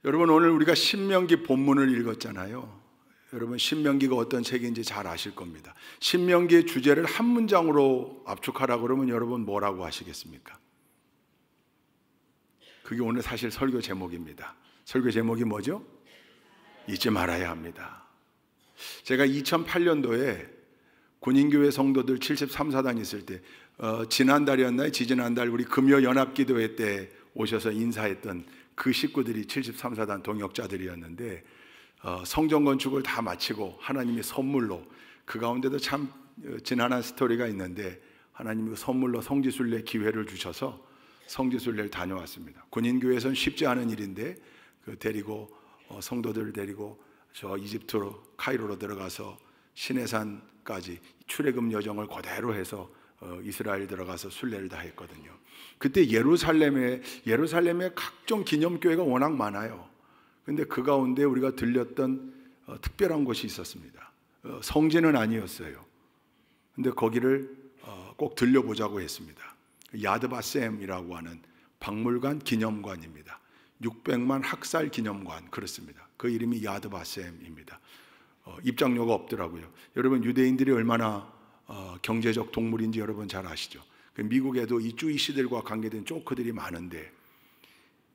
여러분, 오늘 우리가 신명기 본문을 읽었잖아요. 여러분, 신명기가 어떤 책인지 잘 아실 겁니다. 신명기의 주제를 한 문장으로 압축하라고 그러면 여러분 뭐라고 하시겠습니까? 그게 오늘 사실 설교 제목입니다. 설교 제목이 뭐죠? 잊지 말아야 합니다. 제가 2008년도에 군인교회 성도들 73사단 있을 때 지난달이었나요? 지지난달 우리 금요 연합기도회 때 오셔서 인사했던 그 식구들이 73사단 동역자들이었는데 성전 건축을 다 마치고 하나님이 선물로, 그 가운데도 참 지난한 스토리가 있는데 하나님이 선물로 성지순례 기회를 주셔서 성지순례를 다녀왔습니다. 군인교회에서는 쉽지 않은 일인데 데리고 성도들을 데리고 저 이집트로 카이로로 들어가서 시내산까지 출애굽 여정을 그대로 해서 이스라엘 들어가서 순례를 다 했거든요. 그때 예루살렘에 각종 기념교회가 워낙 많아요. 근데 그 가운데 우리가 들렸던 특별한 곳이 있었습니다. 성지는 아니었어요. 근데 거기를 꼭 들려보자고 했습니다. 야드바셈이라고 하는 박물관 기념관입니다. 600만 학살 기념관, 그렇습니다. 그 이름이 야드바셈입니다. 입장료가 없더라고요. 여러분, 유대인들이 얼마나 경제적 동물인지 여러분 잘 아시죠? 미국에도 이 주이시들과 관계된 조크들이 많은데,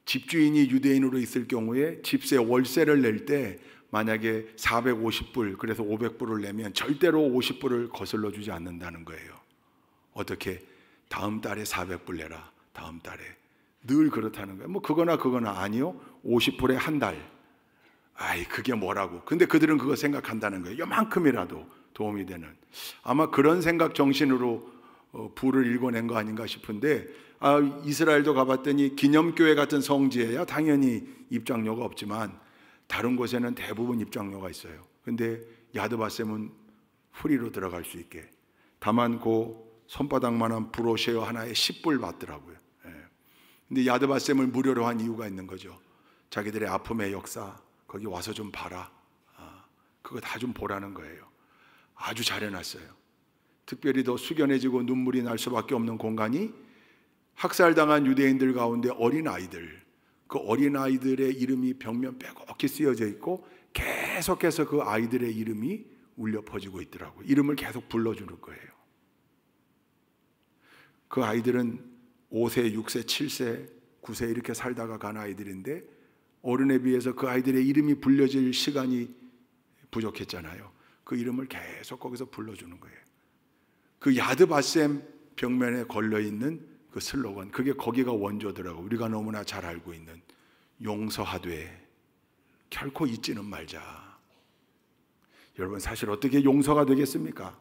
집주인이 유대인으로 있을 경우에 집세 월세를 낼 때 만약에 450불, 그래서 500불을 내면 절대로 50불을 거슬러 주지 않는다는 거예요. 어떻게? 다음 달에 400불 내라. 다음 달에. 늘 그렇다는 거예요. 뭐 그거나 아니요. 50불에 한 달. 아이, 그게 뭐라고. 근데 그들은 그거 생각한다는 거예요. 요만큼이라도 도움이 되는. 아마 그런 생각 정신으로 부를 읽어낸 거 아닌가 싶은데, 이스라엘도 가봤더니 기념교회 같은 성지에야 당연히 입장료가 없지만 다른 곳에는 대부분 입장료가 있어요. 근데 야드바셈은 프리로 들어갈 수 있게. 다만 그 손바닥만한 브로셔 하나에 10불 받더라고요. 근데 야드바셈을 무료로 한 이유가 있는 거죠. 자기들의 아픔의 역사 거기 와서 좀 봐라. 그거 다 좀 보라는 거예요. 아주 잘 해놨어요. 특별히 더 숙연해지고 눈물이 날 수밖에 없는 공간이 학살당한 유대인들 가운데 어린아이들, 그 어린아이들의 이름이 벽면 빼곡히 쓰여져 있고 계속해서 그 아이들의 이름이 울려 퍼지고 있더라고요. 이름을 계속 불러주는 거예요. 그 아이들은 5세, 6세, 7세, 9세 이렇게 살다가 간 아이들인데 어른에 비해서 그 아이들의 이름이 불려질 시간이 부족했잖아요. 그 이름을 계속 거기서 불러주는 거예요. 그 야드바셈 벽면에 걸려있는 그 슬로건, 그게 거기가 원조더라고. 우리가 너무나 잘 알고 있는 용서하되 결코 잊지는 말자. 여러분, 사실 어떻게 용서가 되겠습니까?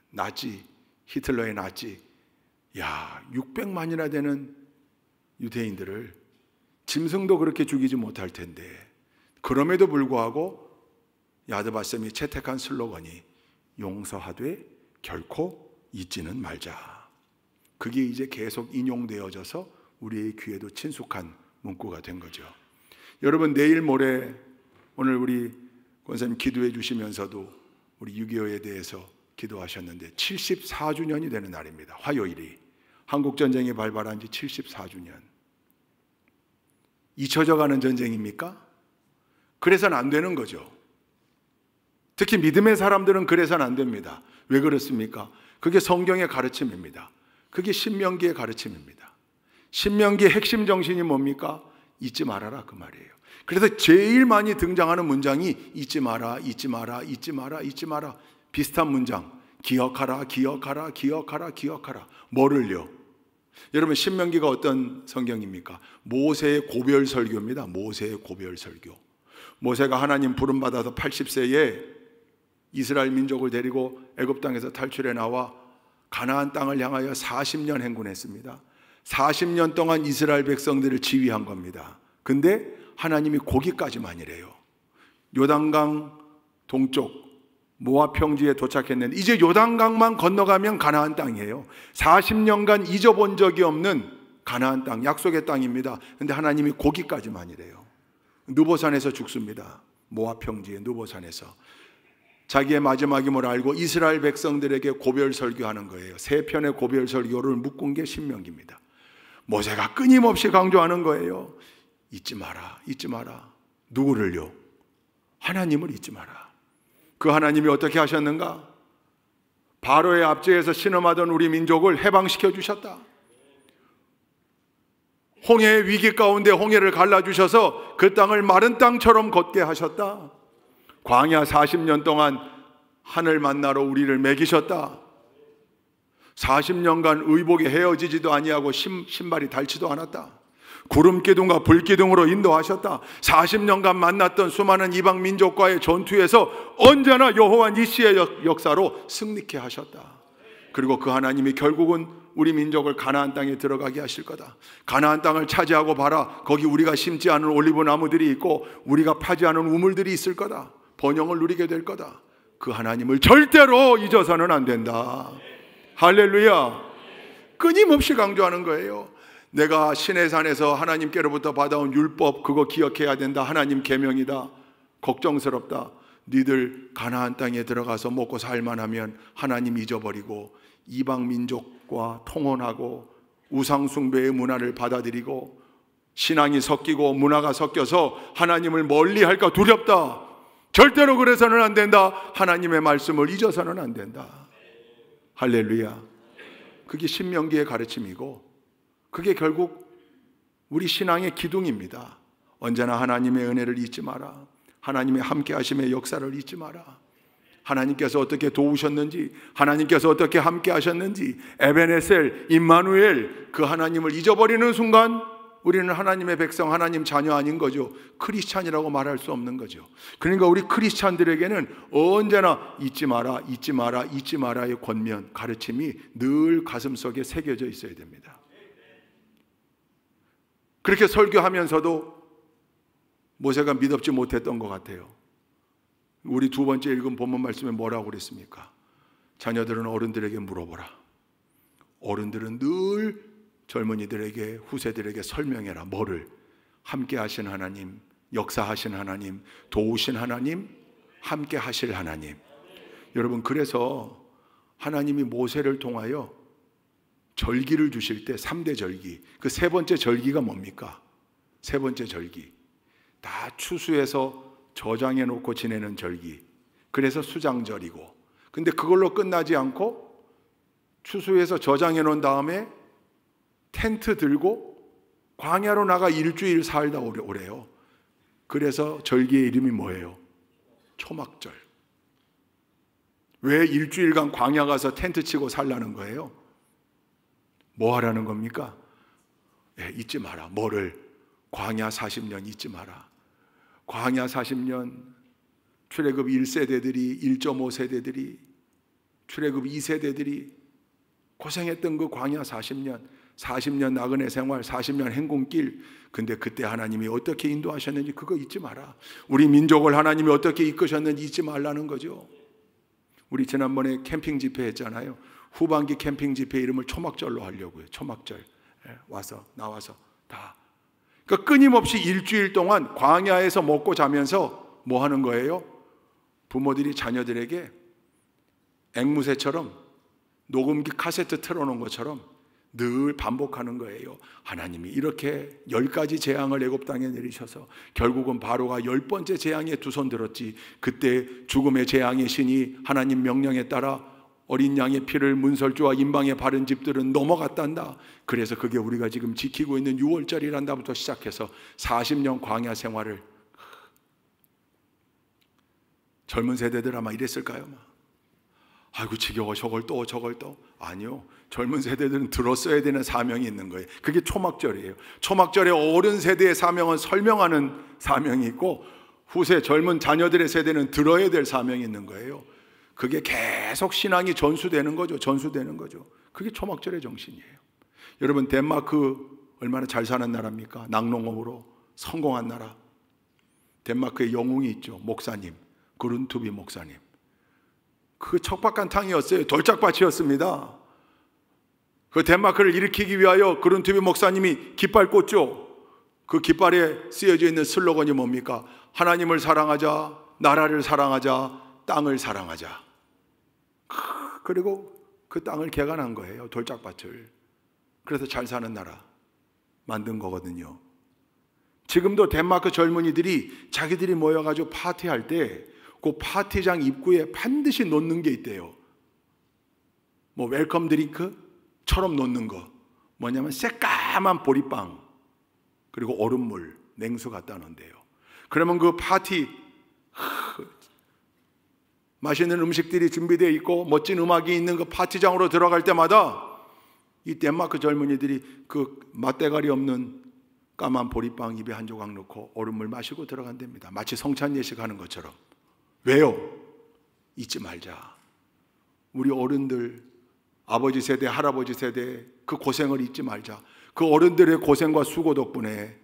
나치, 히틀러의 나치, 600만이나 되는 유대인들을 짐승도 그렇게 죽이지 못할 텐데, 그럼에도 불구하고 야드바셈이 채택한 슬로건이 용서하되 결코 잊지는 말자. 그게 이제 계속 인용되어져서 우리의 귀에도 친숙한 문구가 된 거죠. 여러분, 내일 모레 오늘 우리 권사님 기도해 주시면서도 우리 6.25에 대해서 기도하셨는데 74주년이 되는 날입니다. 화요일이 한국전쟁이 발발한 지 74주년. 잊혀져가는 전쟁입니까? 그래서는 안 되는 거죠. 특히 믿음의 사람들은 그래서는 안 됩니다. 왜 그렇습니까? 그게 성경의 가르침입니다. 그게 신명기의 가르침입니다. 신명기의 핵심 정신이 뭡니까? 잊지 말아라, 그 말이에요. 그래서 제일 많이 등장하는 문장이 잊지 마라, 잊지 마라, 잊지 마라, 잊지 마라. 비슷한 문장, 기억하라, 기억하라, 기억하라, 기억하라. 뭐를요? 여러분, 신명기가 어떤 성경입니까? 모세의 고별 설교입니다. 모세의 고별 설교. 모세가 하나님 부름받아서 80세에 이스라엘 민족을 데리고 애굽 땅에서 탈출해 나와 가나안 땅을 향하여 40년 행군했습니다. 40년 동안 이스라엘 백성들을 지휘한 겁니다. 근데 하나님이 거기까지만이래요. 요단강 동쪽 모압 평지에 도착했는데 이제 요단강만 건너가면 가나안 땅이에요. 40년간 잊어본 적이 없는 가나안 땅, 약속의 땅입니다. 근데 하나님이 거기까지만이래요. 느보산에서 죽습니다. 모압 평지의 느보산에서. 자기의 마지막임을 알고 이스라엘 백성들에게 고별 설교하는 거예요. 3편의 고별 설교를 묶은 게 신명기입니다. 모세가 끊임없이 강조하는 거예요. 잊지 마라, 잊지 마라. 누구를요? 하나님을 잊지 마라. 그 하나님이 어떻게 하셨는가? 바로의 압제에서 신음하던 우리 민족을 해방시켜 주셨다. 홍해의 위기 가운데 홍해를 갈라주셔서 그 땅을 마른 땅처럼 걷게 하셨다. 광야 40년 동안 하늘 만나러 우리를 먹이셨다. 40년간 의복이 헤어지지도 아니하고 신발이 닳지도 않았다. 구름기둥과 불기둥으로 인도하셨다. 40년간 만났던 수많은 이방 민족과의 전투에서 언제나 여호와 니시의 역사로 승리케 하셨다. 그리고 그 하나님이 결국은 우리 민족을 가나안 땅에 들어가게 하실 거다. 가나안 땅을 차지하고 봐라. 거기 우리가 심지 않은 올리브 나무들이 있고 우리가 파지 않은 우물들이 있을 거다. 번영을 누리게 될 거다. 그 하나님을 절대로 잊어서는 안 된다. 할렐루야. 끊임없이 강조하는 거예요. 내가 시내산에서 하나님께로부터 받아온 율법, 그거 기억해야 된다. 하나님 계명이다. 걱정스럽다. 니들 가나안 땅에 들어가서 먹고 살만하면 하나님 잊어버리고 이방 민족과 통혼하고 우상 숭배의 문화를 받아들이고 신앙이 섞이고 문화가 섞여서 하나님을 멀리할까 두렵다. 절대로 그래서는 안 된다. 하나님의 말씀을 잊어서는 안 된다. 할렐루야. 그게 신명기의 가르침이고 그게 결국 우리 신앙의 기둥입니다. 언제나 하나님의 은혜를 잊지 마라. 하나님의 함께하심의 역사를 잊지 마라. 하나님께서 어떻게 도우셨는지, 하나님께서 어떻게 함께하셨는지, 에베네셀, 임마누엘, 그 하나님을 잊어버리는 순간 우리는 하나님의 백성, 하나님 자녀 아닌 거죠. 크리스찬이라고 말할 수 없는 거죠. 그러니까 우리 크리스찬들에게는 언제나 잊지 마라, 잊지 마라, 잊지 마라의 권면, 가르침이 늘 가슴속에 새겨져 있어야 됩니다. 그렇게 설교하면서도 모세가 믿었지 못했던 것 같아요. 우리 두 번째 읽은 본문 말씀에 뭐라고 그랬습니까? 자녀들은 어른들에게 물어보라. 어른들은 늘 젊은이들에게, 후세들에게 설명해라. 뭐를? 함께 하신 하나님, 역사하신 하나님, 도우신 하나님, 함께 하실 하나님. 여러분, 그래서 하나님이 모세를 통하여 절기를 주실 때 3대 절기, 그 세 번째 절기가 뭡니까? 세 번째 절기, 다 추수해서 저장해 놓고 지내는 절기. 그래서 수장절이고, 근데 그걸로 끝나지 않고 추수해서 저장해 놓은 다음에 텐트 들고 광야로 나가 일주일 살다 오래요. 그래서 절기의 이름이 뭐예요? 초막절. 왜 일주일간 광야 가서 텐트 치고 살라는 거예요? 뭐 하라는 겁니까? 잊지 마라. 뭐를? 광야 40년 잊지 마라. 광야 40년 출애굽 1세대들이, 1.5세대들이, 출애굽 2세대들이 고생했던 그 광야 40년 나그네 생활, 40년 행군길. 근데 그때 하나님이 어떻게 인도하셨는지 그거 잊지 마라. 우리 민족을 하나님이 어떻게 이끄셨는지 잊지 말라는 거죠. 우리 지난번에 캠핑 집회 했잖아요. 후반기 캠핑 집회 이름을 초막절로 하려고요. 초막절. 나와서 다. 그러니까 끊임없이 일주일 동안 광야에서 먹고 자면서 뭐 하는 거예요? 부모들이 자녀들에게 앵무새처럼 녹음기 카세트 틀어놓은 것처럼 늘 반복하는 거예요. 하나님이 이렇게 10가지 재앙을 애굽 땅에 내리셔서 결국은 바로가 10번째 재앙에 두 손 들었지. 그때 죽음의 재앙의 신이 하나님 명령에 따라 어린 양의 피를 문설주와 임방에 바른 집들은 넘어갔단다. 그래서 그게 우리가 지금 지키고 있는 6월절이란다부터 시작해서 40년 광야 생활을. 젊은 세대들 아마 이랬을까요? 아이고 지겨워, 저걸 또. 아니요, 젊은 세대들은 들었어야 되는 사명이 있는 거예요. 그게 초막절이에요. 초막절의 어른 세대의 사명은 설명하는 사명이 있고, 후세 젊은 자녀들의 세대는 들어야 될 사명이 있는 거예요. 그게 계속 신앙이 전수되는 거죠. 그게 초막절의 정신이에요. 여러분, 덴마크 얼마나 잘 사는 나라입니까? 낙농업으로 성공한 나라. 덴마크에 영웅이 있죠. 목사님, 그룬투비 목사님. 그 척박한탕이었어요. 돌짝밭이었습니다. 그 덴마크를 일으키기 위하여 그룬투비 목사님이 깃발 꽂죠. 그 깃발에 쓰여져 있는 슬로건이 뭡니까? 하나님을 사랑하자, 나라를 사랑하자, 땅을 사랑하자. 그리고 그 땅을 개간한 거예요. 돌짝밭을. 그래서 잘 사는 나라 만든 거거든요. 지금도 덴마크 젊은이들이 자기들이 모여가지고 파티할 때 그 파티장 입구에 반드시 놓는 게 있대요. 뭐 웰컴 드링크처럼 놓는 거 뭐냐면 새까만 보리빵 그리고 얼음물, 냉수 갖다 놓은대요. 그러면 그 파티 맛있는 음식들이 준비되어 있고 멋진 음악이 있는 그 파티장으로 들어갈 때마다 이 덴마크 젊은이들이 그 맛대가리 없는 까만 보리빵 입에 한 조각 넣고 얼음물 마시고 들어간답니다. 마치 성찬 예식하는 것처럼. 왜요? 잊지 말자. 우리 어른들, 아버지 세대, 할아버지 세대 그 고생을 잊지 말자. 그 어른들의 고생과 수고 덕분에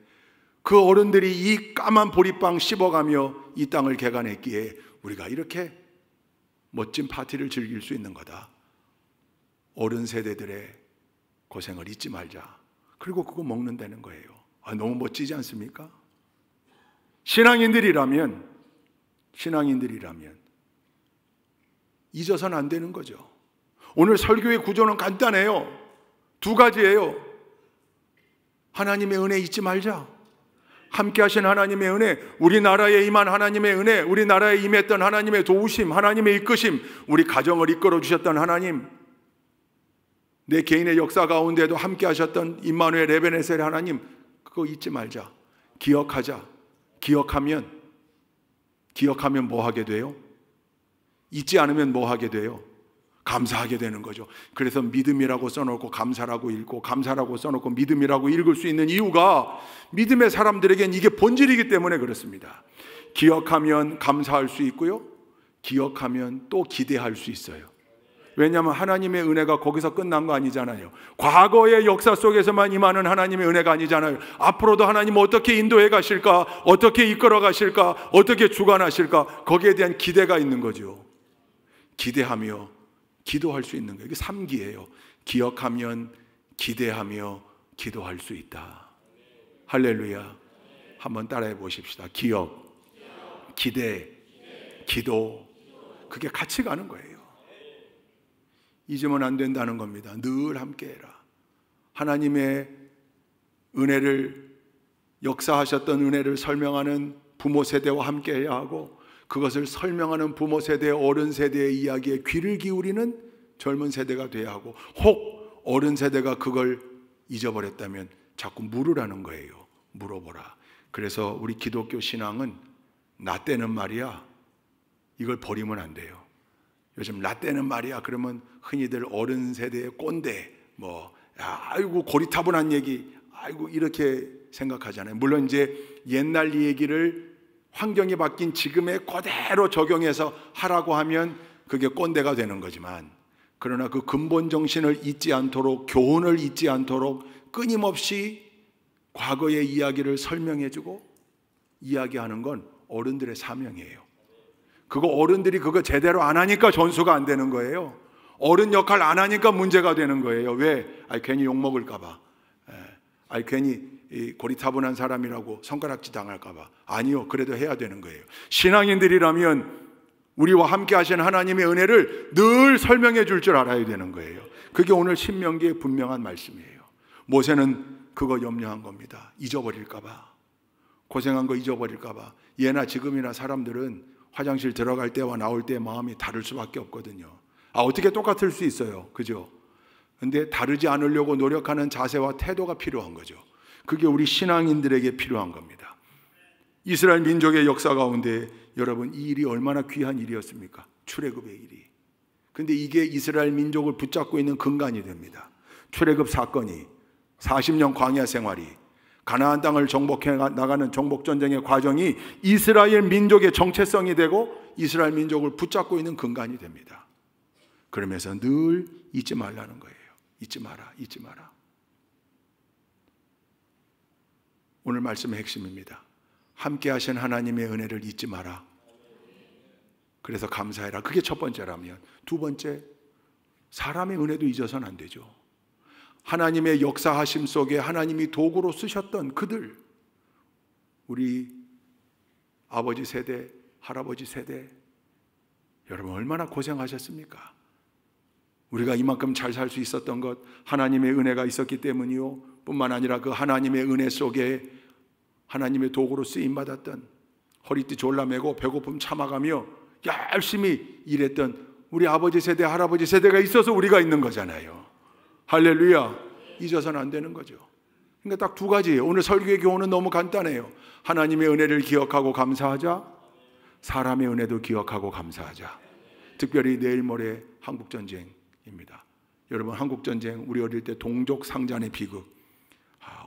그 어른들이 이 까만 보리빵 씹어가며 이 땅을 개간했기에 우리가 이렇게 멋진 파티를 즐길 수 있는 거다. 어른 세대들의 고생을 잊지 말자. 그리고 그거 먹는다는 거예요. 너무 멋지지 않습니까? 신앙인들이라면 잊어서는 안 되는 거죠. 오늘 설교의 구조는 간단해요. 두 가지예요. 하나님의 은혜 잊지 말자. 함께 하신 하나님의 은혜, 우리나라에 임한 하나님의 은혜, 우리나라에 임했던 하나님의 도우심, 하나님의 이끄심, 우리 가정을 이끌어 주셨던 하나님, 내 개인의 역사 가운데도 함께 하셨던 임마누엘 에베네셀 하나님, 그거 잊지 말자. 기억하자. 기억하면 뭐 하게 돼요? 잊지 않으면 뭐 하게 돼요? 감사하게 되는 거죠. 그래서 믿음이라고 써놓고 감사라고 읽고, 감사라고 써놓고 믿음이라고 읽을 수 있는 이유가 믿음의 사람들에겐 이게 본질이기 때문에 그렇습니다. 기억하면 감사할 수 있고요, 기억하면 또 기대할 수 있어요. 왜냐하면 하나님의 은혜가 거기서 끝난 거 아니잖아요. 과거의 역사 속에서만 임하는 하나님의 은혜가 아니잖아요. 앞으로도 하나님 어떻게 인도해 가실까, 어떻게 이끌어 가실까, 어떻게 주관하실까, 거기에 대한 기대가 있는 거죠. 기대하며 기도할 수 있는 거예요. 이게 3기예요. 기억하면, 기대하며, 기도할 수 있다. 할렐루야. 한번 따라해 보십시다. 기억, 기대, 기도. 그게 같이 가는 거예요. 잊으면 안 된다는 겁니다. 늘 함께해라. 하나님의 은혜를, 역사하셨던 은혜를 설명하는 부모 세대와 함께해야 하고, 그것을 설명하는 부모 세대, 어른 세대의 이야기에 귀를 기울이는 젊은 세대가 돼야 하고, 혹 어른 세대가 그걸 잊어버렸다면 자꾸 물으라는 거예요. 물어보라. 그래서 우리 기독교 신앙은 나 때는 말이야, 이걸 버리면 안 돼요. 요즘 나 때는 말이야 그러면 흔히들 어른 세대의 꼰대, 아이고 고리타분한 얘기, 아이고 이렇게 생각하잖아요. 물론 이제 옛날 얘기를 환경이 바뀐 지금에 그대로 적용해서 하라고 하면 그게 꼰대가 되는 거지만, 그러나 그 근본 정신을 잊지 않도록, 교훈을 잊지 않도록 끊임없이 과거의 이야기를 설명해주고 이야기하는 건 어른들의 사명이에요. 그거 어른들이 그거 제대로 안 하니까 전수가 안 되는 거예요. 어른 역할 안 하니까 문제가 되는 거예요. 왜? 괜히 욕먹을까 봐. 괜히 고리타분한 사람이라고 손가락질 당할까 봐. 아니요, 그래도 해야 되는 거예요. 신앙인들이라면 우리와 함께 하신 하나님의 은혜를 늘 설명해 줄 줄 알아야 되는 거예요. 그게 오늘 신명기의 분명한 말씀이에요. 모세는 그거 염려한 겁니다. 잊어버릴까 봐. 고생한 거 잊어버릴까 봐. 예나 지금이나 사람들은 화장실 들어갈 때와 나올 때 마음이 다를 수밖에 없거든요. 어떻게 똑같을 수 있어요, 그죠? 근데 다르지 않으려고 노력하는 자세와 태도가 필요한 거죠. 그게 우리 신앙인들에게 필요한 겁니다. 이스라엘 민족의 역사 가운데 여러분, 이 일이 얼마나 귀한 일이었습니까? 출애굽의 일이. 근데 이게 이스라엘 민족을 붙잡고 있는 근간이 됩니다. 출애굽 사건이, 40년 광야 생활이, 가나안 땅을 정복해 나가는 정복전쟁의 과정이 이스라엘 민족의 정체성이 되고 이스라엘 민족을 붙잡고 있는 근간이 됩니다. 그러면서 늘 잊지 말라는 거예요. 잊지 마라, 잊지 마라. 오늘 말씀의 핵심입니다. 함께 하신 하나님의 은혜를 잊지 마라. 그래서 감사해라. 그게 첫 번째라면, 두 번째, 사람의 은혜도 잊어서는 안 되죠. 하나님의 역사하심 속에 하나님이 도구로 쓰셨던 그들, 우리 아버지 세대, 할아버지 세대, 여러분 얼마나 고생하셨습니까? 우리가 이만큼 잘 살 수 있었던 것 하나님의 은혜가 있었기 때문이요, 뿐만 아니라 그 하나님의 은혜 속에 하나님의 도구로 쓰임받았던, 허리띠 졸라매고 배고픔 참아가며 열심히 일했던 우리 아버지 세대, 할아버지 세대가 있어서 우리가 있는 거잖아요. 할렐루야. 잊어서는 안 되는 거죠. 그러니까 딱 두 가지예요. 오늘 설교의 교훈은 너무 간단해요. 하나님의 은혜를 기억하고 감사하자, 사람의 은혜도 기억하고 감사하자. 특별히 내일 모레 한국전쟁입니다. 여러분, 한국전쟁, 우리 어릴 때 동족 상잔의 비극,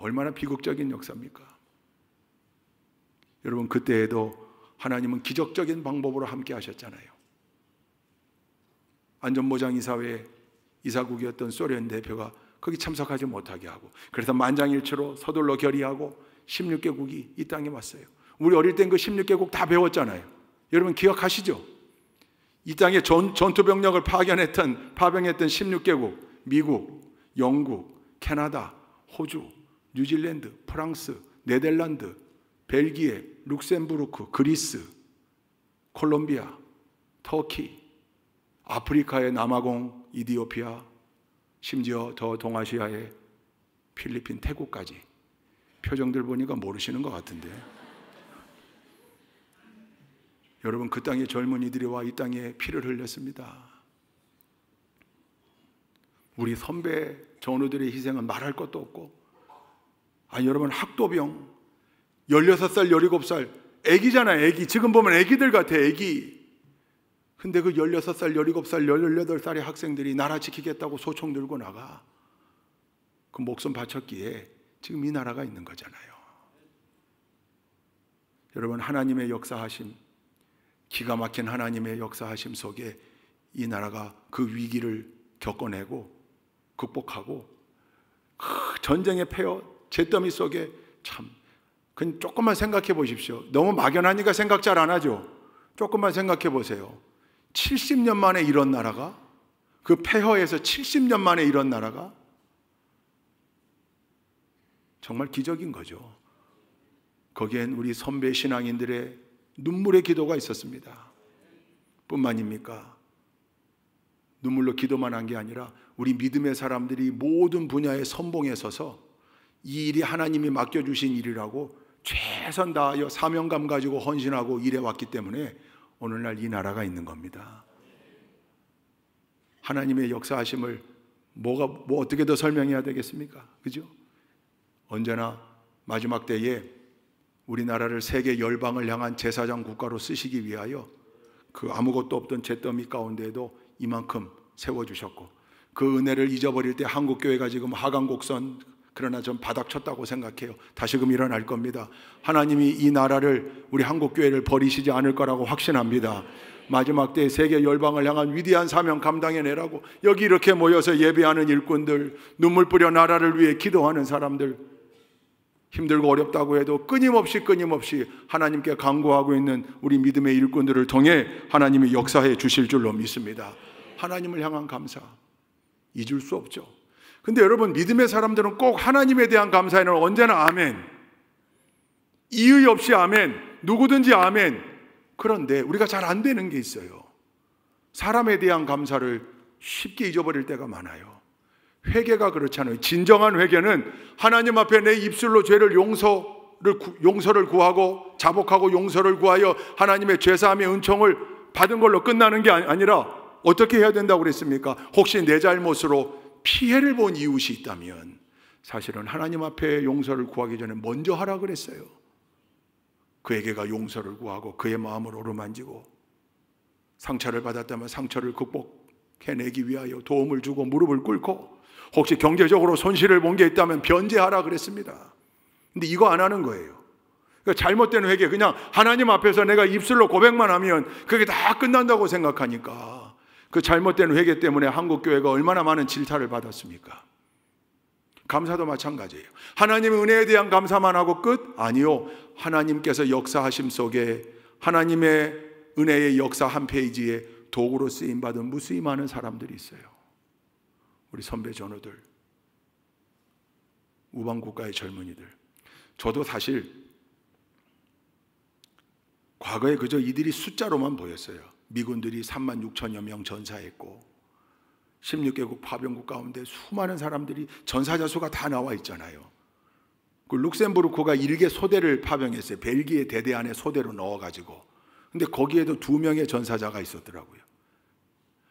얼마나 비극적인 역사입니까? 여러분, 그때에도 하나님은 기적적인 방법으로 함께 하셨잖아요. 안전보장이사회 이사국이었던 소련 대표가 거기 참석하지 못하게 하고, 그래서 만장일치로 서둘러 결의하고 16개국이 이 땅에 왔어요. 우리 어릴 땐 그 16개국 다 배웠잖아요. 여러분 기억하시죠? 이 땅에 전투병력을 파병했던 16개국, 미국, 영국, 캐나다, 호주, 뉴질랜드, 프랑스, 네덜란드, 벨기에, 룩셈부르크, 그리스, 콜롬비아, 터키, 아프리카의 남아공, 이디오피아, 심지어 더 동아시아의 필리핀, 태국까지. 표정들 보니까 모르시는 것 같은데. 여러분, 그 땅의 젊은이들이 와 이 땅에 피를 흘렸습니다. 우리 선배 전우들의 희생은 말할 것도 없고, 여러분, 학도병 16살, 17살 애기잖아요. 애기. 지금 보면 애기들 같아, 애기. 근데 그 16살, 17살, 18살의 학생들이 나라 지키겠다고 소총 들고 나가. 그 목숨 바쳤기에 지금 이 나라가 있는 거잖아요. 여러분, 하나님의 역사하심, 기가 막힌 하나님의 역사하심 속에 이 나라가 그 위기를 겪어내고 극복하고, 전쟁의 폐허, 잿더미 속에 참, 그냥 조금만 생각해 보십시오. 너무 막연하니까 생각 잘 안 하죠. 조금만 생각해 보세요. 70년 만에 이런 나라가, 그 폐허에서 70년 만에 이런 나라가 정말 기적인 거죠. 거기엔 우리 선배 신앙인들의 눈물의 기도가 있었습니다. 뿐만입니까? 눈물로 기도만 한 게 아니라 우리 믿음의 사람들이 모든 분야에 선봉에 서서 이 일이 하나님이 맡겨주신 일이라고 최선 다하여 사명감 가지고 헌신하고 일해왔기 때문에 오늘날 이 나라가 있는 겁니다. 하나님의 역사하심을 어떻게 더 설명해야 되겠습니까? 그죠? 언제나 마지막 때에 우리나라를 세계 열방을 향한 제사장 국가로 쓰시기 위하여 그 아무것도 없던 잿더미 가운데에도 이만큼 세워주셨고, 그 은혜를 잊어버릴 때 한국교회가 지금 하강곡선, 그러나 전 바닥쳤다고 생각해요. 다시금 일어날 겁니다. 하나님이 이 나라를, 우리 한국교회를 버리시지 않을 거라고 확신합니다. 마지막 때 세계 열방을 향한 위대한 사명 감당해내라고 여기 이렇게 모여서 예배하는 일꾼들, 눈물 뿌려 나라를 위해 기도하는 사람들, 힘들고 어렵다고 해도 끊임없이 하나님께 간구하고 있는 우리 믿음의 일꾼들을 통해 하나님이 역사해 주실 줄로 믿습니다. 하나님을 향한 감사 잊을 수 없죠. 근데 여러분, 믿음의 사람들은 꼭 하나님에 대한 감사에는 언제나 아멘, 이의 없이 아멘, 누구든지 아멘. 그런데 우리가 잘 안 되는 게 있어요. 사람에 대한 감사를 쉽게 잊어버릴 때가 많아요. 회개가 그렇잖아요. 진정한 회개는 하나님 앞에 내 입술로 죄를 용서를 구하고 자복하고 용서를 구하여 하나님의 죄사함의 은총을 받은 걸로 끝나는 게 아니라 어떻게 해야 된다고 그랬습니까? 혹시 내 잘못으로 피해를 본 이웃이 있다면 사실은 하나님 앞에 용서를 구하기 전에 먼저 하라 그랬어요. 그에게가 용서를 구하고 그의 마음을 어루만지고, 상처를 받았다면 상처를 극복해내기 위하여 도움을 주고 무릎을 꿇고, 혹시 경제적으로 손실을 본 게 있다면 변제하라 그랬습니다. 근데 이거 안 하는 거예요. 그러니까 잘못된 회개, 그냥 하나님 앞에서 내가 입술로 고백만 하면 그게 다 끝난다고 생각하니까 그 잘못된 회개 때문에 한국교회가 얼마나 많은 질타를 받았습니까? 감사도 마찬가지예요. 하나님의 은혜에 대한 감사만 하고 끝? 아니요. 하나님께서 역사하심 속에 하나님의 은혜의 역사 한 페이지에 도구로 쓰임받은 무수히 많은 사람들이 있어요. 우리 선배 전우들, 우방국가의 젊은이들. 저도 사실 과거에 그저 이들이 숫자로만 보였어요. 미군들이 36,000여 명 전사했고 16개국 파병국 가운데 수많은 사람들이 전사자 수가 다 나와 있잖아요. 그 룩셈부르크가 일개 소대를 파병했어요. 벨기에 대대 안에 소대로 넣어가지고. 근데 거기에도 2명의 전사자가 있었더라고요.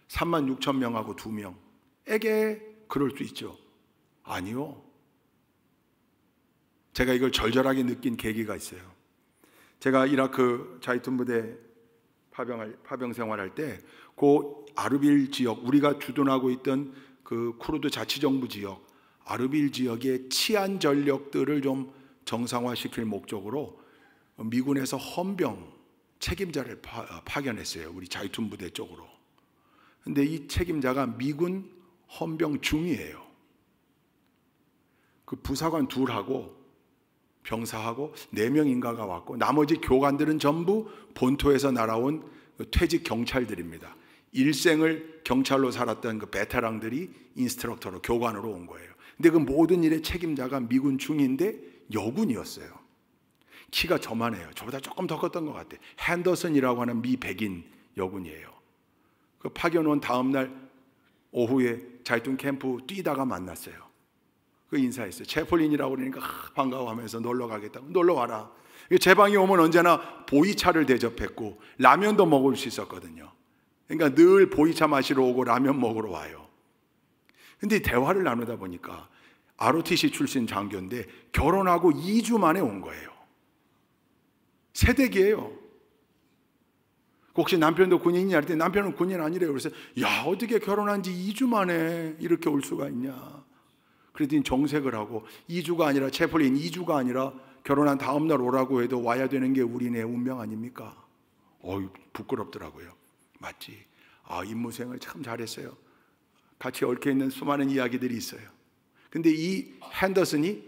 36,000명하고 2명. 에게 그럴 수 있죠. 아니요. 제가 이걸 절절하게 느낀 계기가 있어요. 제가 이라크 자이툰 부대 파병 생활할 때 그 아르빌 지역, 우리가 주둔하고 있던 그 쿠르드 자치정부 지역, 아르빌 지역의 치안 전력들을 좀 정상화시킬 목적으로 미군에서 헌병 책임자를 파견했어요. 우리 자이툰 부대 쪽으로. 근데 이 책임자가 미군 헌병 중이에요. 그 부사관 둘하고 병사하고 4명인가가 왔고, 나머지 교관들은 전부 본토에서 날아온 퇴직 경찰들입니다. 일생을 경찰로 살았던 그 베테랑들이 인스트럭터로, 교관으로 온 거예요. 근데 그 모든 일의 책임자가 미군 중인데 여군이었어요. 키가 저만해요. 저보다 조금 더 컸던 것 같아요. 핸더슨이라고 하는 미 백인 여군이에요. 그 파견 온 다음 날 오후에 자이툰 캠프 뛰다가 만났어요. 그 인사했어요. 채플린이라고 그러니까 반가워하면서 놀러 가겠다고. 놀러 와라. 제 방에 오면 언제나 보이차를 대접했고 라면도 먹을 수 있었거든요. 그러니까 늘 보이차 마시러 오고 라면 먹으러 와요. 근데 대화를 나누다 보니까 ROTC 출신 장교인데 결혼하고 2주 만에 온 거예요. 새댁이에요. 혹시 남편도 군인이냐 할 때 남편은 군인 아니래요. 그래서 야, 어떻게 결혼한 지 2주 만에 이렇게 올 수가 있냐. 그랬더니 정색을 하고 2주가 아니라, 채플린 2주가 아니라 결혼한 다음 날 오라고 해도 와야 되는 게 우리네 운명 아닙니까? 부끄럽더라고요. 맞지. 임무수행을 참 잘했어요. 같이 얽혀있는 수많은 이야기들이 있어요. 근데 이 핸더슨이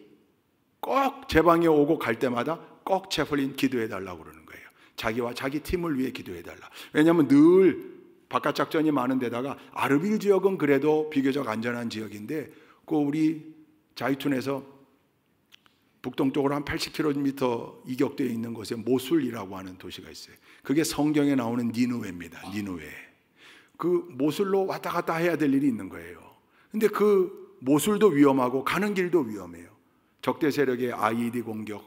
꼭 제 방에 오고 갈 때마다 꼭 채플린 기도해달라고 그러는 거예요. 자기와 자기 팀을 위해 기도해달라. 왜냐하면 늘 바깥 작전이 많은 데다가 아르빌 지역은 그래도 비교적 안전한 지역인데, 그 우리 자이툰에서 북동쪽으로 한 80km 이격되어 있는 곳에 모술이라고 하는 도시가 있어요. 그게 성경에 나오는 니느웨입니다. 니느웨. 그 모술로 왔다 갔다 해야 될 일이 있는 거예요. 근데 그 모술도 위험하고 가는 길도 위험해요. 적대 세력의 IED 공격,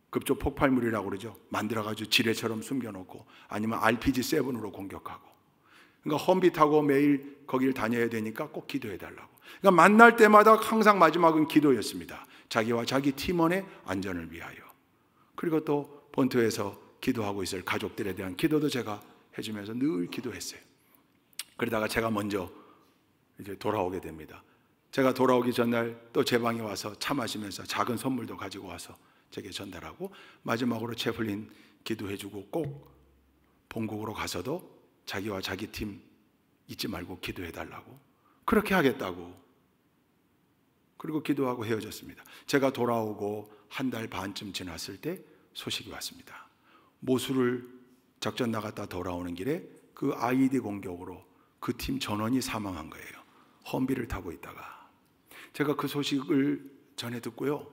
급조 폭발물이라고 그러죠. 만들어가지고 지뢰처럼 숨겨놓고, 아니면 RPG-7으로 공격하고. 그러니까 험비 타고 매일 거기를 다녀야 되니까 꼭 기도해달라고. 그러니까 만날 때마다 항상 마지막은 기도였습니다. 자기와 자기 팀원의 안전을 위하여. 그리고 또 본토에서 기도하고 있을 가족들에 대한 기도도 제가 해주면서 늘 기도했어요. 그러다가 제가 먼저 이제 돌아오게 됩니다. 제가 돌아오기 전날 또 제 방에 와서 차 마시면서 작은 선물도 가지고 와서 제게 전달하고, 마지막으로 채플린 기도해주고 꼭 본국으로 가서도 자기와 자기 팀 잊지 말고 기도해달라고, 그렇게 하겠다고. 그리고 기도하고 헤어졌습니다. 제가 돌아오고 한 달 반쯤 지났을 때 소식이 왔습니다. 모술을 작전 나갔다 돌아오는 길에 그 IED 공격으로 그 팀 전원이 사망한 거예요. 험비를 타고 있다가. 제가 그 소식을 전해 듣고요,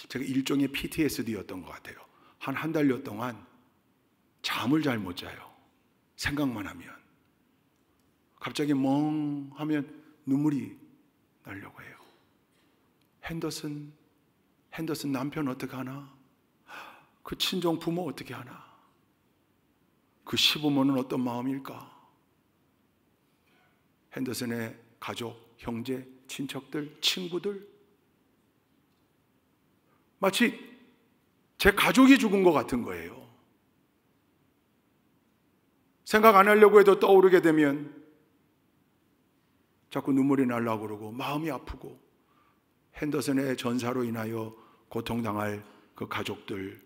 제가 일종의 PTSD였던 것 같아요. 한 달여 동안 잠을 잘 못 자요. 생각만 하면. 갑자기 멍하면 눈물이 나려고 해요. 핸더슨 남편 어떻게 하나? 그 친정 부모 어떻게 하나? 그 시부모는 어떤 마음일까? 핸더슨의 가족, 형제, 친척들, 친구들, 마치 제 가족이 죽은 것 같은 거예요. 생각 안 하려고 해도 떠오르게 되면 자꾸 눈물이 나려고 그러고 마음이 아프고, 핸더슨의 전사로 인하여 고통당할 그 가족들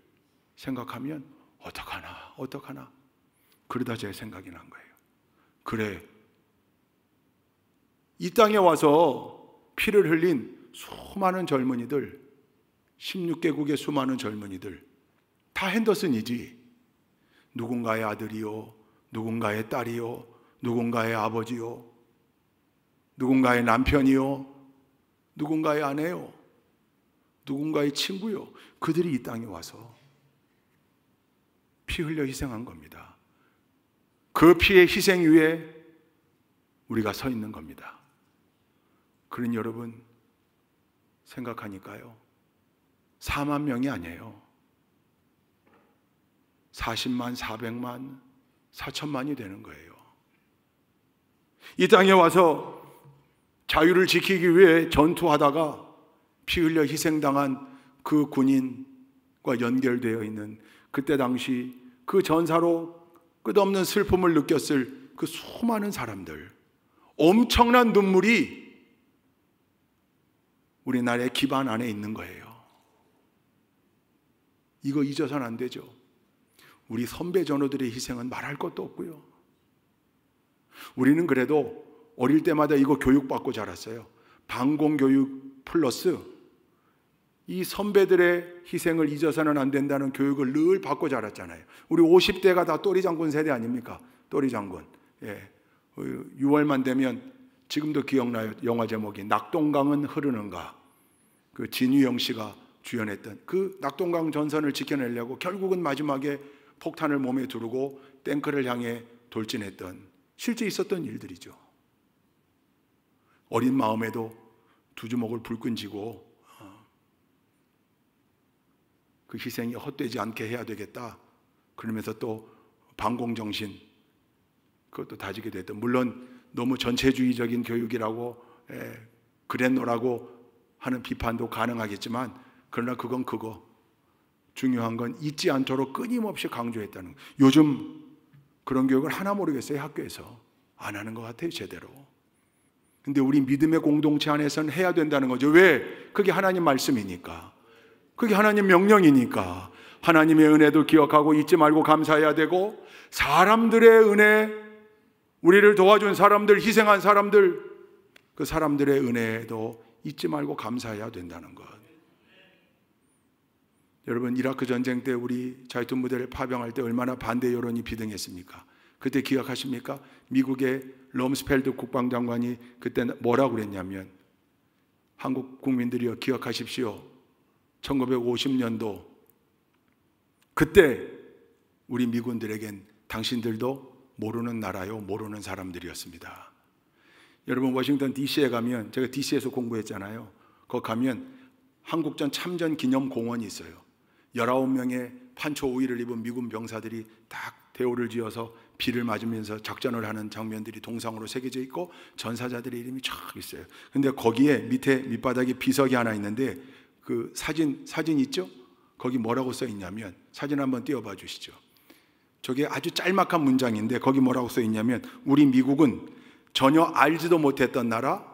생각하면 어떡하나 그러다 제 생각이 난 거예요. 그래, 이 땅에 와서 피를 흘린 수많은 젊은이들, 16개국의 수많은 젊은이들 다 핸더슨이지. 누군가의 아들이요, 누군가의 딸이요, 누군가의 아버지요, 누군가의 남편이요, 누군가의 아내요, 누군가의 친구요, 그들이 이 땅에 와서 피 흘려 희생한 겁니다. 그 피의 희생 위에 우리가 서 있는 겁니다. 그런 여러분 생각하니까요, 4만 명이 아니에요. 40만, 400만, 4천만이 되는 거예요. 이 땅에 와서 자유를 지키기 위해 전투하다가 피 흘려 희생당한 그 군인과 연결되어 있는 그때 당시 그 전사로 끝없는 슬픔을 느꼈을 그 수많은 사람들, 엄청난 눈물이 우리나라의 기반 안에 있는 거예요. 이거 잊어서는 안 되죠. 우리 선배 전우들의 희생은 말할 것도 없고요. 우리는 그래도 어릴 때마다 이거 교육받고 자랐어요. 방공교육 플러스 이 선배들의 희생을 잊어서는 안 된다는 교육을 늘 받고 자랐잖아요. 우리 50대가 다 또리 장군 세대 아닙니까? 또리 장군. 6월만 되면 지금도 기억나요. 영화 제목이 낙동강은 흐르는가. 그 진유영 씨가 주연했던 그 낙동강 전선을 지켜내려고 결국은 마지막에 폭탄을 몸에 두르고 탱크를 향해 돌진했던, 실제 있었던 일들이죠. 어린 마음에도 두 주먹을 불끈 쥐고 그 희생이 헛되지 않게 해야 되겠다, 그러면서 또 방공정신 그것도 다지게 됐던, 물론 너무 전체주의적인 교육이라고 그랬노라고 하는 비판도 가능하겠지만, 그러나 그건 그거, 중요한 건 잊지 않도록 끊임없이 강조했다는 거예요. 요즘 그런 교육을 하나 모르겠어요. 학교에서 안 하는 것 같아요, 제대로. 근데 우리 믿음의 공동체 안에서는 해야 된다는 거죠. 왜? 그게 하나님 말씀이니까, 그게 하나님 명령이니까. 하나님의 은혜도 기억하고 잊지 말고 감사해야 되고, 사람들의 은혜, 우리를 도와준 사람들, 희생한 사람들, 그 사람들의 은혜도 잊지 말고 감사해야 된다는 것. 여러분, 이라크 전쟁 때 우리 자유투 무대를 파병할 때 얼마나 반대 여론이 비등했습니까? 그때 기억하십니까? 미국의 럼스펠드 국방장관이 그때 뭐라고 그랬냐면, 한국 국민들이여 기억하십시오. 1950년도 그때 우리 미군들에겐 당신들도 모르는 나라요, 모르는 사람들이었습니다. 여러분, 워싱턴 DC에 가면, 제가 DC에서 공부했잖아요. 거기 가면 한국전 참전 기념 공원이 있어요. 19명의 판초 우위를 입은 미군 병사들이 딱 대오를 지어서 비를 맞으면서 작전을 하는 장면들이 동상으로 새겨져 있고, 전사자들의 이름이 쫙 있어요. 근데 거기에 밑에 밑바닥에 비석이 하나 있는데, 그 사진 있죠? 거기 뭐라고 써 있냐면, 사진 한번 띄워봐 주시죠. 저게 아주 짤막한 문장인데 거기 뭐라고 써 있냐면, 우리 미국은 전혀 알지도 못했던 나라,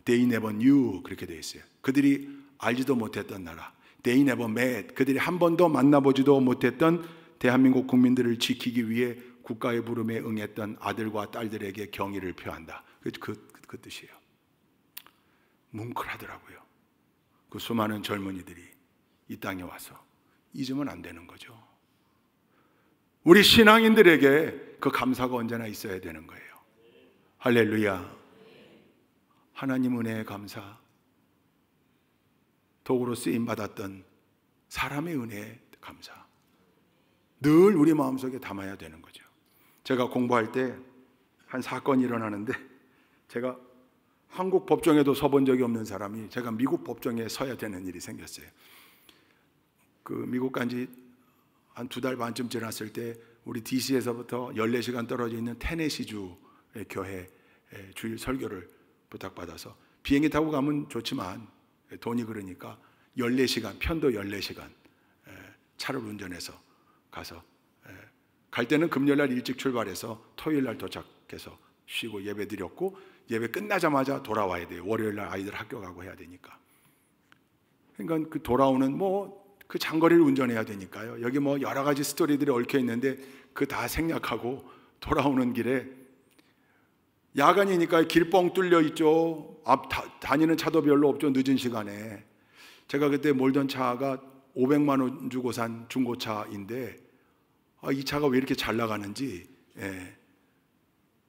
they never knew, 그렇게 되어 있어요. 그들이 알지도 못했던 나라, they never met, 그들이 한 번도 만나보지도 못했던 대한민국 국민들을 지키기 위해 국가의 부름에 응했던 아들과 딸들에게 경의를 표한다. 그 뜻이에요. 뭉클하더라고요. 그 수많은 젊은이들이 이 땅에 와서 잊으면 안 되는 거죠. 우리 신앙인들에게 그 감사가 언제나 있어야 되는 거예요. 할렐루야. 하나님 은혜의 감사, 도구로 쓰임받았던 사람의 은혜의 감사, 늘 우리 마음속에 담아야 되는 거죠. 제가 공부할 때 한 사건이 일어나는데, 제가 한국 법정에도 서본 적이 없는 사람이 제가 미국 법정에 서야 되는 일이 생겼어요. 그 미국 간지 한 2달 반쯤 지났을 때 우리 DC에서부터 14시간 떨어져 있는 테네시주의 교회 주일 설교를 부탁받아서, 비행기 타고 가면 좋지만 돈이 그러니까 14시간, 편도 14시간 차를 운전해서 가서, 갈 때는 금요일날 일찍 출발해서 토요일날 도착해서 쉬고 예배 드렸고, 예배 끝나자마자 돌아와야 돼요. 월요일날 아이들 학교 가고 해야 되니까. 그러니까 그 돌아오는 그 장거리를 운전해야 되니까요. 여기 여러 가지 스토리들이 얽혀 있는데 그 다 생략하고 돌아오는 길에, 야간이니까 길 뻥 뚫려 있죠. 다니는 차도 별로 없죠. 늦은 시간에. 제가 그때 몰던 차가 500만 원 주고 산 중고차인데, 이 차가 왜 이렇게 잘 나가는지.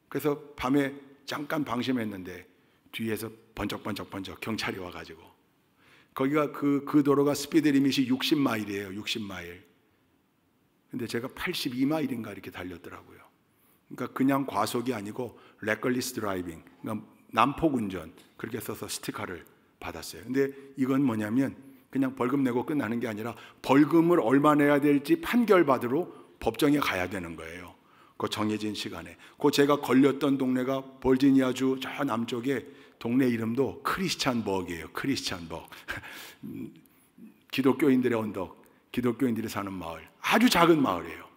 그래서 밤에 잠깐 방심했는데 뒤에서 번쩍번쩍 경찰이 와가지고, 거기가 그 도로가 스피드 리밋이 60마일이에요. 60마일. 근데 제가 82마일인가 이렇게 달렸더라고요. 그러니까 그냥 과속이 아니고 레컬리스 드라이빙, 그러니까 난폭 운전, 그렇게 써서 스티커를 받았어요. 근데 이건 뭐냐면, 그냥 벌금 내고 끝나는 게 아니라 벌금을 얼마 내야 될지 판결받으러 법정에 가야 되는 거예요. 그 정해진 시간에. 그 제가 걸렸던 동네가 버지니아주 저 남쪽에 동네 이름도 크리스찬버그예요. 크리스찬버그. 기독교인들의 언덕, 기독교인들이 사는 마을. 아주 작은 마을이에요.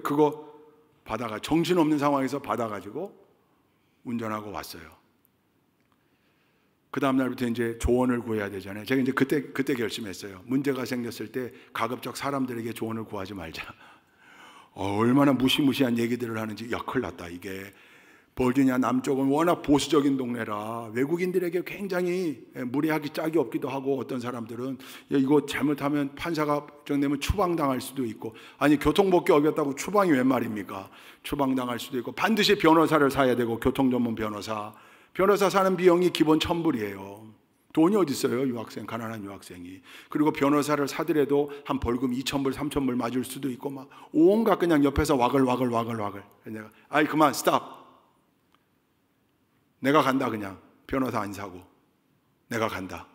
그거 받아가 정신없는 상황에서 받아가지고 운전하고 왔어요. 그 다음 날부터 이제 조언을 구해야 되잖아요. 제가 이제 그때 결심했어요. 문제가 생겼을 때 가급적 사람들에게 조언을 구하지 말자. 얼마나 무시무시한 얘기들을 하는지. 야, 큰일 났다. 이게 버지니아 남쪽은 워낙 보수적인 동네라 외국인들에게 굉장히 무례하기 짝이 없기도 하고, 어떤 사람들은 야, 이거 잘못하면 판사가 걱정되면 추방당할 수도 있고, 아니 교통법규 어겼다고 추방이 웬 말입니까? 추방당할 수도 있고, 반드시 변호사를 사야 되고, 교통전문 변호사 사는 비용이 기본 1,000불이에요. 돈이 어디 있어요? 유학생, 가난한 유학생이. 그리고 변호사를 사더라도 한 벌금 2,000불, 3,000불 맞을 수도 있고, 막 온갖 그냥 옆에서 와글와글. 내가 아이 그만 스탑. 내가 간다. 그냥 변호사 안 사고 내가 간다.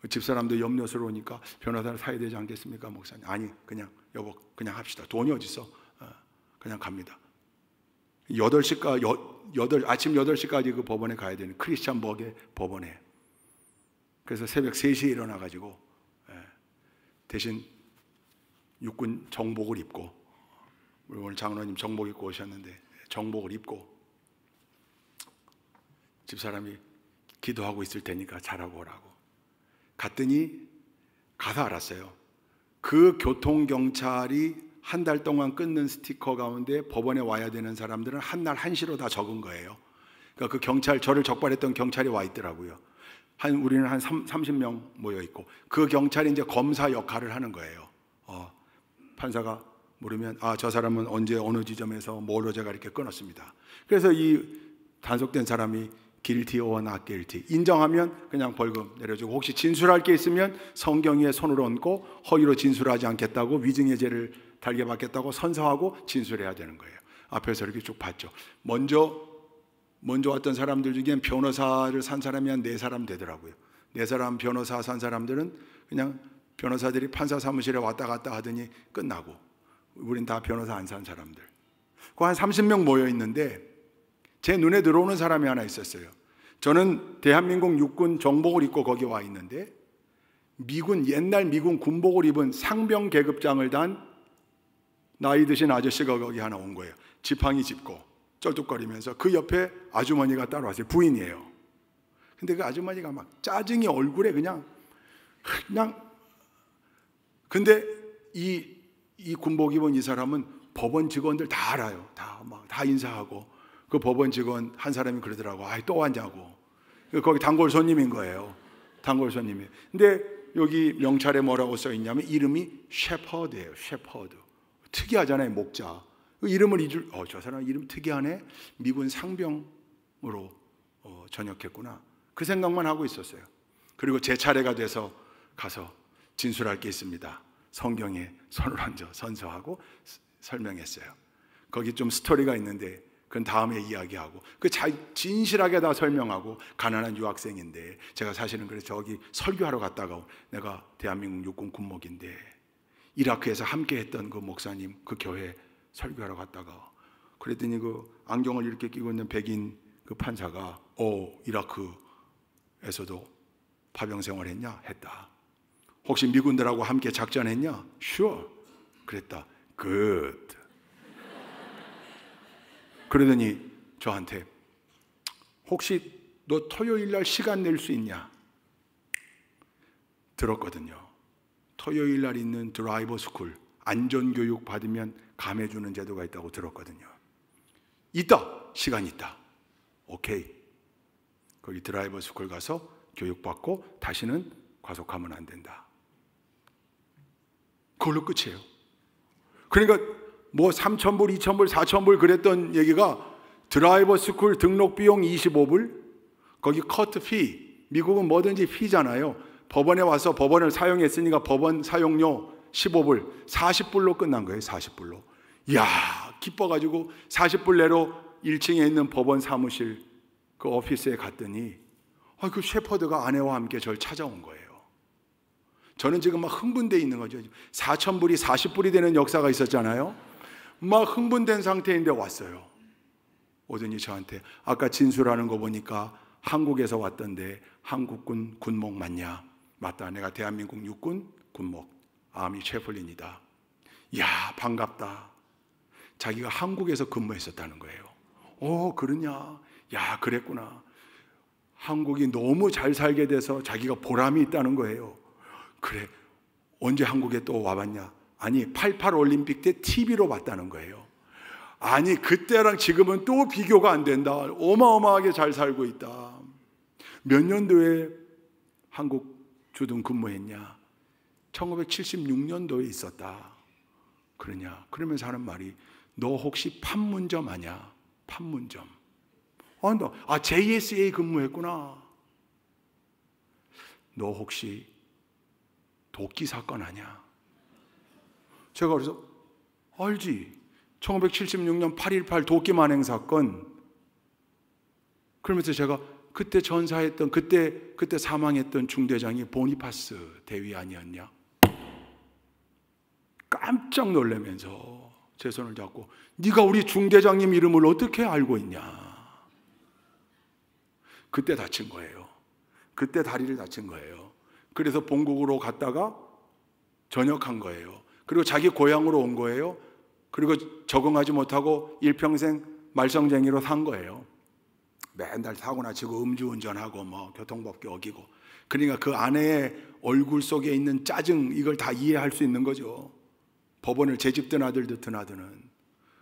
집사람도 염려스러우니까 변호사를 사야 되지 않겠습니까, 목사님? 아니, 그냥 여보 그냥 합시다. 돈이 어디 있어? 그냥 갑니다. 아침 8시까지 그 법원에 가야 되는 크리스찬버그의 법원에. 그래서 새벽 3시에 일어나가지고 대신 육군 정복을 입고, 오늘 장로님 정복 입고 오셨는데 정복을 입고, 집사람이 기도하고 있을 테니까 잘하고 오라고. 갔더니 가서 알았어요. 그 교통경찰이 한 달 동안 끊는 스티커 가운데 법원에 와야 되는 사람들은 한 날 1시로 다 적은 거예요. 그러니까 그 경찰, 저를 적발했던 경찰이 와 있더라고요. 우리는 한 30명 모여 있고, 그 경찰이 이제 검사 역할을 하는 거예요. 판사가 물으면 저 사람은 언제 어느 지점에서 뭘로 제가 이렇게 끊었습니다. 그래서 이 단속된 사람이 guilty or not guilty 인정하면 그냥 벌금 내려주고, 혹시 진술할 게 있으면 성경 위에 손을 얹고 허위로 진술하지 않겠다고, 위증의 죄를 달게 받겠다고 선서하고 진술해야 되는 거예요. 앞에서 이렇게 쭉 봤죠. 먼저 왔던 사람들 중엔 변호사를 산 사람이 한 4사람 되더라고요. 4사람 변호사 산 사람들은 그냥 변호사들이 판사 사무실에 왔다 갔다 하더니 끝나고, 우린 다 변호사 안 산 사람들. 그 한 30명 모여 있는데 제 눈에 들어오는 사람이 하나 있었어요. 저는 대한민국 육군 정복을 입고 거기 와 있는데, 옛날 미군 군복을 입은 상병 계급장을 단 나이 드신 아저씨가 거기 하나 온 거예요. 지팡이 짚고 쩔뚝거리면서. 그 옆에 아주머니가 따로 왔어요. 부인이에요. 근데 그 아주머니가 막 짜증이 얼굴에 그냥 근데 이 군복 입은 이 사람은 법원 직원들 다 알아요. 다 인사하고. 그 법원 직원 한 사람이 그러더라고. 또 왔냐고. 거기 단골 손님인 거예요. 단골 손님이. 근데 여기 명찰에 뭐라고 써 있냐면 이름이 셰퍼드예요. 셰퍼드. 특이하잖아요, 목자. 그 이름을 잊을, 저 사람 이름 특이하네. 미군 상병으로 전역했구나. 그 생각만 하고 있었어요. 그리고 제 차례가 돼서 가서 진술할 게 있습니다. 성경에 손을 얹어 선서하고 설명했어요. 거기 좀 스토리가 있는데 그건 다음에 이야기하고, 진실하게 다 설명하고. 가난한 유학생인데 제가 사실은 그래서 저기 설교하러 갔다가, 내가 대한민국 육군 군목인데 이라크에서 함께 했던 그 목사님 그 교회 설교하러 갔다가, 그랬더니 그 안경을 이렇게 끼고 있는 백인 그 판사가 이라크에서도 파병 생활했냐? 했다. 혹시 미군들하고 함께 작전했냐? Sure. 그랬다. Good. 그러더니 저한테 혹시 너 토요일 날 시간 낼 수 있냐? 들었거든요. 토요일 날 있는 드라이버 스쿨 안전교육 받으면 감해주는 제도가 있다고 들었거든요. 있다. 시간 있다. 오케이. 거기 드라이버 스쿨 가서 교육받고 다시는 과속하면 안 된다. 그걸로 끝이에요. 그러니까 뭐 3,000불, 2,000불, 4,000불 그랬던 얘기가 드라이버 스쿨 등록 비용 25불, 거기 커트 피, 미국은 뭐든지 피잖아요. 법원에 와서 법원을 사용했으니까 법원 사용료 15불, 40불로 끝난 거예요. 40불로. 이야, 기뻐가지고 40불 내로 1층에 있는 법원 사무실 그 오피스에 갔더니 그 셰퍼드가 아내와 함께 저를 찾아온 거예요. 저는 지금 막 흥분되어 있는 거죠. 4,000불이 40불이 되는 역사가 있었잖아요. 막 흥분된 상태인데 왔어요. 오더니 저한테 아까 진술하는 거 보니까 한국에서 왔던데 한국군 군목 맞냐? 맞다. 내가 대한민국 육군 군목 아미 채플린이다. 야, 반갑다. 자기가 한국에서 근무했었다는 거예요. 오, 그러냐? 야, 그랬구나. 한국이 너무 잘 살게 돼서 자기가 보람이 있다는 거예요. 그래, 언제 한국에 또 와봤냐? 아니, 88 올림픽 때 TV로 봤다는 거예요. 아니, 그때랑 지금은 또 비교가 안 된다. 어마어마하게 잘 살고 있다. 몇 년도에 한국 주둔 근무했냐? 1976년도에 있었다. 그러냐? 그러면서 하는 말이 너 혹시 판문점 아냐? 판문점. JSA 근무했구나. 너 혹시 도끼 사건 아냐? 제가 그래서 알지. 1976년 8.18 도끼 만행 사건. 그러면서 제가 그때 전사했던 그때 사망했던 중대장이 보니파스 대위 아니었냐? 깜짝 놀라면서 제 손을 잡고 네가 우리 중대장님 이름을 어떻게 알고 있냐? 그때 다친 거예요. 그때 다리를 다친 거예요. 그래서 본국으로 갔다가 전역한 거예요. 그리고 자기 고향으로 온 거예요. 그리고 적응하지 못하고 일평생 말썽쟁이로 산 거예요. 맨날 사고나 치고 음주운전하고 뭐 교통법규 어기고. 그러니까 그 아내의 얼굴 속에 있는 짜증, 이걸 다 이해할 수 있는 거죠. 법원을 제 집 드나들듯 드나드는.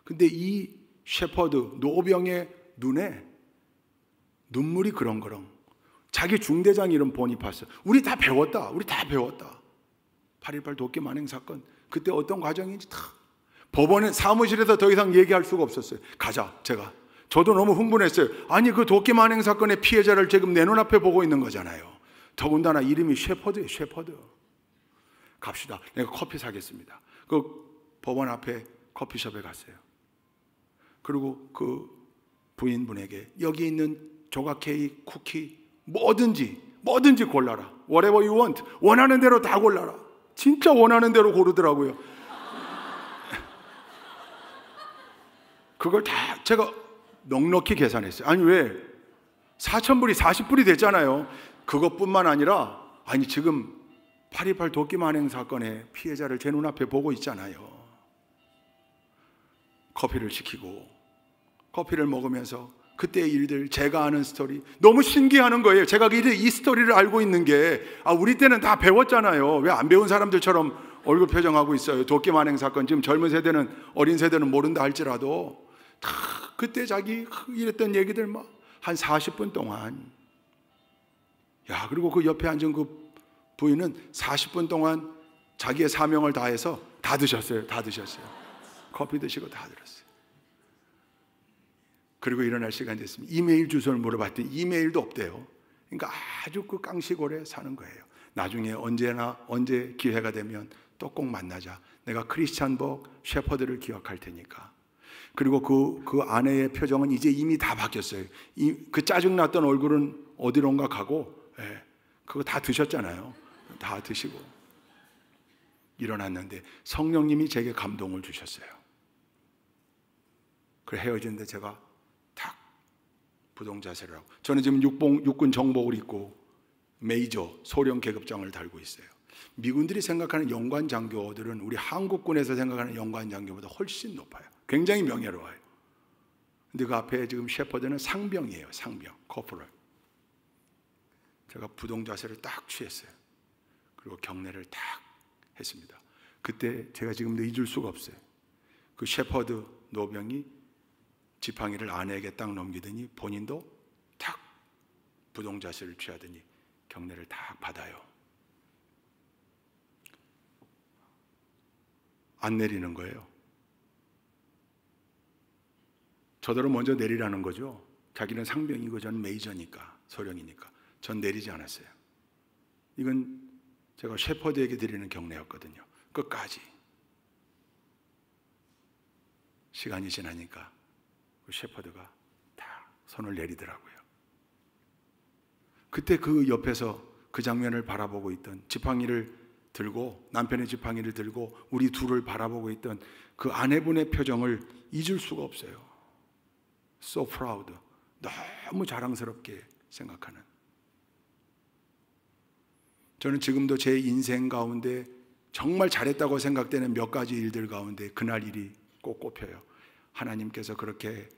근데 이 셰퍼드 노병의 눈에 눈물이 그렁그렁. 자기 중대장 이름 보니파스. 우리 다 배웠다. 우리 다 배웠다. 8.18 도끼 만행 사건. 그때 어떤 과정인지 다. 법원에 사무실에서 더 이상 얘기할 수가 없었어요. 가자, 제가. 저도 너무 흥분했어요. 아니, 그 도끼 만행 사건의 피해자를 지금 내 눈앞에 보고 있는 거잖아요. 더군다나 이름이 셰퍼드예요, 셰퍼드. 갑시다. 내가 커피 사겠습니다. 그 법원 앞에 커피숍에 갔어요. 그리고 그 부인분에게 여기 있는 조각 케이크, 쿠키, 뭐든지 골라라. Whatever you want. 원하는 대로 다 골라라. 진짜 원하는 대로 고르더라고요. 그걸 다 제가 넉넉히 계산했어요. 아니, 왜? 4,000불이 40불이 됐잖아요. 그것뿐만 아니라, 아니, 지금 8.28 도끼 만행 사건의 피해자를 제 눈앞에 보고 있잖아요. 커피를 시키고, 커피를 먹으면서 그때의 일들, 제가 아는 스토리, 너무 신기하는 거예요. 제가 이 스토리를 알고 있는 게, 우리 때는 다 배웠잖아요. 왜 안 배운 사람들처럼 얼굴 표정하고 있어요. 도끼 만행 사건, 지금 젊은 세대는, 어린 세대는 모른다 할지라도 다 그때 자기 이랬던 얘기들 막 한 40분 동안. 야, 그리고 그 옆에 앉은 그 부인은 40분 동안 자기의 사명을 다해서 다 드셨어요. 다 드셨어요. 커피 드시고 다 들었어요. 그리고 일어날 시간이 됐습니다. 이메일 주소를 물어봤더니 이메일도 없대요. 그러니까 아주 그 깡시골에 사는 거예요. 나중에 언제 기회가 되면 또 꼭 만나자. 내가 크리스찬 복 셰퍼드를 기억할 테니까. 그리고 그 아내의 표정은 이제 이미 다 바뀌었어요. 그 짜증났던 얼굴은 어디론가 가고, 그거 다 드셨잖아요. 다 드시고. 일어났는데 성령님이 제게 감동을 주셨어요. 그래 헤어지는데 제가 탁 부동자세를 하고, 저는 지금 육군 정복을 입고 메이저 소령 계급장을 달고 있어요. 미군들이 생각하는 연관 장교들은 우리 한국군에서 생각하는 연관 장교보다 훨씬 높아요. 굉장히 명예로워요. 근데 그 앞에 지금 셰퍼드는 상병이에요. 상병, 코프럴. 제가 부동자세를 딱 취했어요. 그리고 경례를 딱 했습니다. 그때 제가 지금도 잊을 수가 없어요. 그 셰퍼드 노병이 지팡이를 아내에게 딱 넘기더니 본인도 탁 부동자세를 취하더니 경례를 딱 받아요. 안 내리는 거예요. 저더러 먼저 내리라는 거죠. 자기는 상병이고 전 메이저니까, 소령이니까. 전 내리지 않았어요. 이건 제가 셰퍼드에게 드리는 경례였거든요. 끝까지. 시간이 지나니까 그 셰퍼드가 다 손을 내리더라고요. 그때 그 옆에서 그 장면을 바라보고 있던, 지팡이를 들고, 남편의 지팡이를 들고 우리 둘을 바라보고 있던 그 아내분의 표정을 잊을 수가 없어요. So proud. 너무 자랑스럽게 생각하는. 저는 지금도 제 인생 가운데 정말 잘했다고 생각되는 몇 가지 일들 가운데 그날 일이 꼭 꼽혀요. 하나님께서 그렇게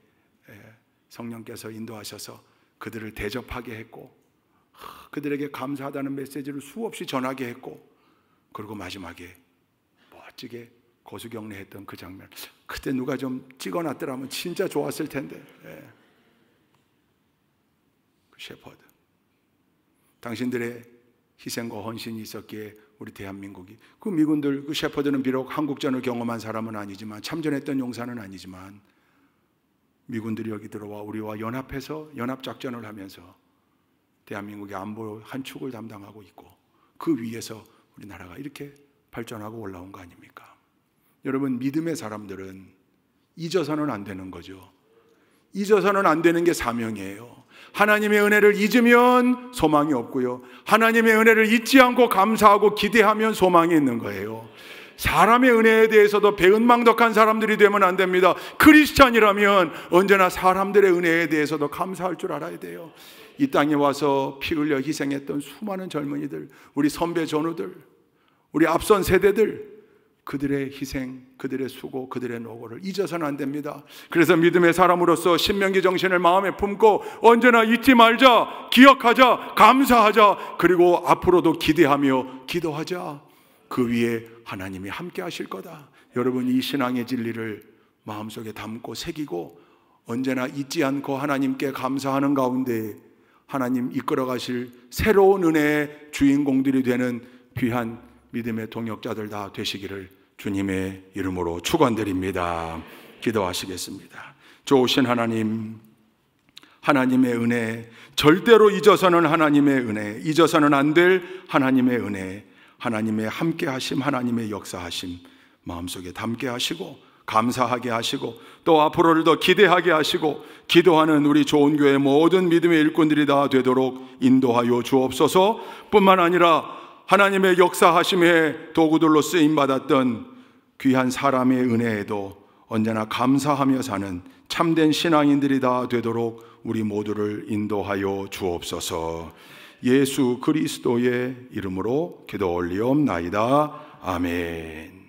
성령께서 인도하셔서 그들을 대접하게 했고, 그들에게 감사하다는 메시지를 수없이 전하게 했고, 그리고 마지막에 멋지게 고수경례했던 그 장면, 그때 누가 좀 찍어놨더라면 진짜 좋았을 텐데. 그 셰퍼드, 당신들의 희생과 헌신이 있었기에 우리 대한민국이, 그 미군들, 그 셰퍼드는 비록 한국전을 경험한 사람은 아니지만, 참전했던 용사는 아니지만, 미군들이 여기 들어와 우리와 연합해서 연합작전을 하면서 대한민국의 안보 한 축을 담당하고 있고, 그 위에서 우리나라가 이렇게 발전하고 올라온 거 아닙니까? 여러분, 믿음의 사람들은 잊어서는 안 되는 거죠. 잊어서는 안 되는 게 사명이에요. 하나님의 은혜를 잊으면 소망이 없고요, 하나님의 은혜를 잊지 않고 감사하고 기대하면 소망이 있는 거예요. 사람의 은혜에 대해서도 배은망덕한 사람들이 되면 안 됩니다. 크리스찬이라면 언제나 사람들의 은혜에 대해서도 감사할 줄 알아야 돼요. 이 땅에 와서 피 흘려 희생했던 수많은 젊은이들, 우리 선배 전우들, 우리 앞선 세대들, 그들의 희생, 그들의 수고, 그들의 노고를 잊어서는 안 됩니다. 그래서 믿음의 사람으로서 신명기 정신을 마음에 품고 언제나 잊지 말자, 기억하자, 감사하자, 그리고 앞으로도 기대하며 기도하자. 그 위에 하나님이 함께 하실 거다. 여러분, 이 신앙의 진리를 마음속에 담고 새기고 언제나 잊지 않고 하나님께 감사하는 가운데 하나님 이끌어 가실 새로운 은혜의 주인공들이 되는 귀한 믿음의 동역자들 다 되시기를 주님의 이름으로 축원드립니다. 기도하시겠습니다. 좋으신 하나님, 하나님의 은혜, 절대로 잊어서는 하나님의 은혜, 잊어서는 안 될 하나님의 은혜, 하나님의 함께하심, 하나님의 역사하심 마음속에 담게 하시고 감사하게 하시고 또 앞으로를 더 기대하게 하시고 기도하는 우리 좋은 교회 모든 믿음의 일꾼들이 다 되도록 인도하여 주옵소서. 뿐만 아니라 하나님의 역사하심의 도구들로 쓰임받았던 귀한 사람의 은혜에도 언제나 감사하며 사는 참된 신앙인들이 다 되도록 우리 모두를 인도하여 주옵소서. 예수 그리스도의 이름으로 기도 올리옵나이다. 아멘.